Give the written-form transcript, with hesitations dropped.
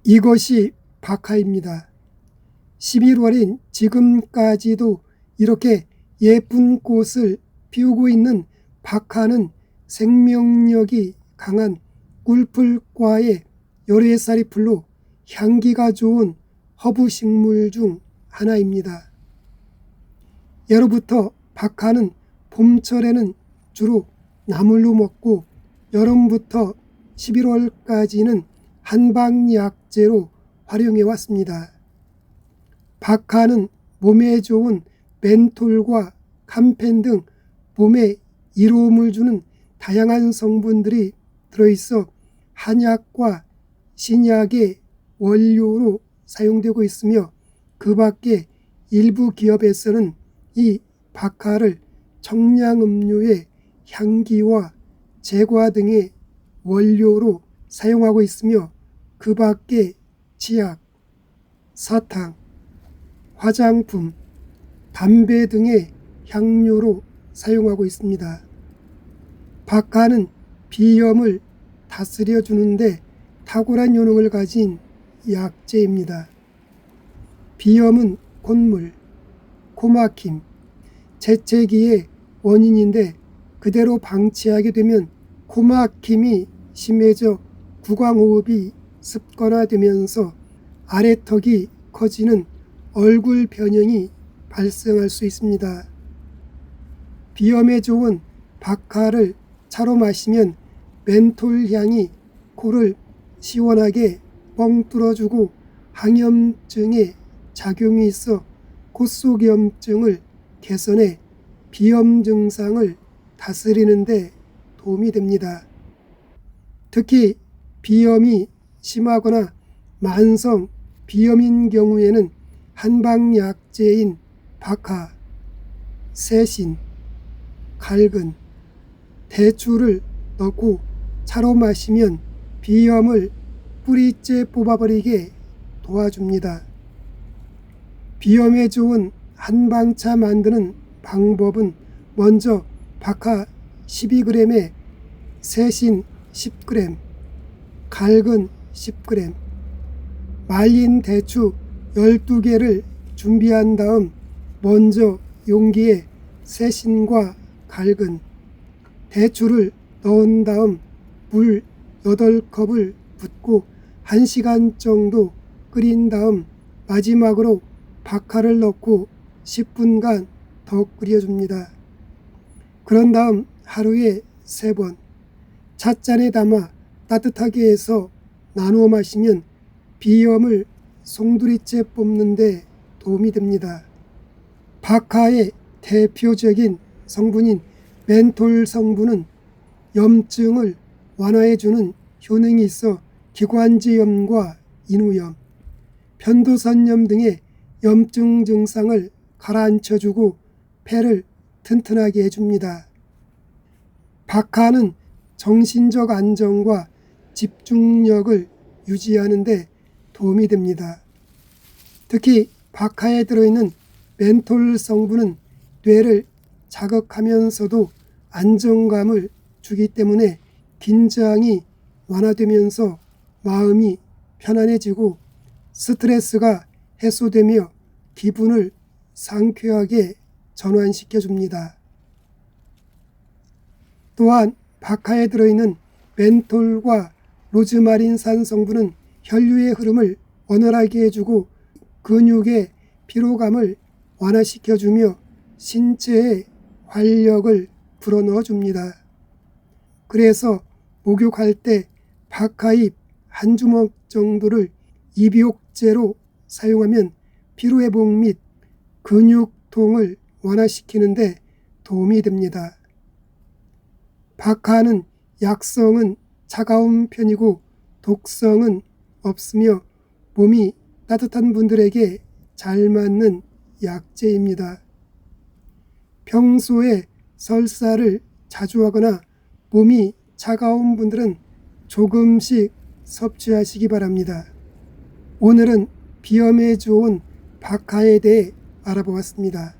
이것이 박하입니다. 11월인 지금까지도 이렇게 예쁜 꽃을 피우고 있는 박하는 생명력이 강한 꿀풀과의 열애살이 풀로 향기가 좋은 허브 식물 중 하나입니다. 예로부터 박하는 봄철에는 주로 나물로 먹고 여름부터 11월까지는 한방약재로 활용해 왔습니다. 박하는 몸에 좋은 멘톨과 감펜 등 몸에 이로움을 주는 다양한 성분들이 들어있어 한약과 신약의 원료로 사용되고 있으며, 그 밖에 일부 기업에서는 이 박하를 청량음료의 향기와 제과 등의 원료로 사용하고 있으며, 그 밖에 치약, 사탕, 화장품, 담배 등의 향료로 사용하고 있습니다. 박하는 비염을 다스려 주는데 탁월한 효능을 가진 약재입니다. 비염은 콧물, 코막힘, 재채기의 원인인데 그대로 방치하게 되면 코막힘이 심해져 구강호흡이 습관화되면서 아래턱이 커지는 얼굴 변형이 발생할 수 있습니다. 비염에 좋은 박하를 차로 마시면 멘톨 향이 코를 시원하게 뻥 뚫어주고 항염증에 작용이 있어 콧속염증을 개선해 비염 증상을 다스리는 데 도움이 됩니다. 특히 비염이 심하거나 만성 비염인 경우에는 한방약재인 박하, 새신, 갈근, 대추를 넣고 차로 마시면 비염을 뿌리째 뽑아버리게 도와줍니다. 비염에 좋은 한방차 만드는 방법은 먼저 박하 12g에 새신 10g, 갈근 10g, 말린 대추 12개를 준비한 다음 먼저 용기에 새신과 갈근, 대추를 넣은 다음 물 8컵을 붓고 1시간 정도 끓인 다음 마지막으로 박하를 넣고 10분간 더 끓여줍니다. 그런 다음 하루에 3번 찻잔에 담아 따뜻하게 해서 나누어 마시면 비염을 송두리째 뽑는 데 도움이 됩니다. 박하의 대표적인 성분인 멘톨 성분은 염증을 완화해주는 효능이 있어 기관지염과 인후염, 편도선염 등의 염증 증상을 가라앉혀주고 폐를 튼튼하게 해줍니다. 박하는 정신적 안정과 집중력을 유지하는 데 도움이 됩니다. 특히 박하에 들어있는 멘톨 성분은 뇌를 자극하면서도 안정감을 주기 때문에 긴장이 완화되면서 마음이 편안해지고 스트레스가 해소되며 기분을 상쾌하게 전환시켜줍니다. 또한 박하에 들어있는 멘톨과 로즈마린산 성분은 혈류의 흐름을 원활하게 해주고 근육의 피로감을 완화시켜주며 신체의 활력을 불어넣어줍니다. 그래서 목욕할 때 박하잎 한 주먹 정도를 입욕제로 사용하면 피로회복 및 근육통을 완화시키는 데 도움이 됩니다. 박하는 약성은 차가운 편이고 독성은 없으며 몸이 따뜻한 분들에게 잘 맞는 약재입니다. 평소에 설사를 자주 하거나 몸이 차가운 분들은 조금씩 섭취하시기 바랍니다. 오늘은 비염에 좋은 박하에 대해 알아보았습니다.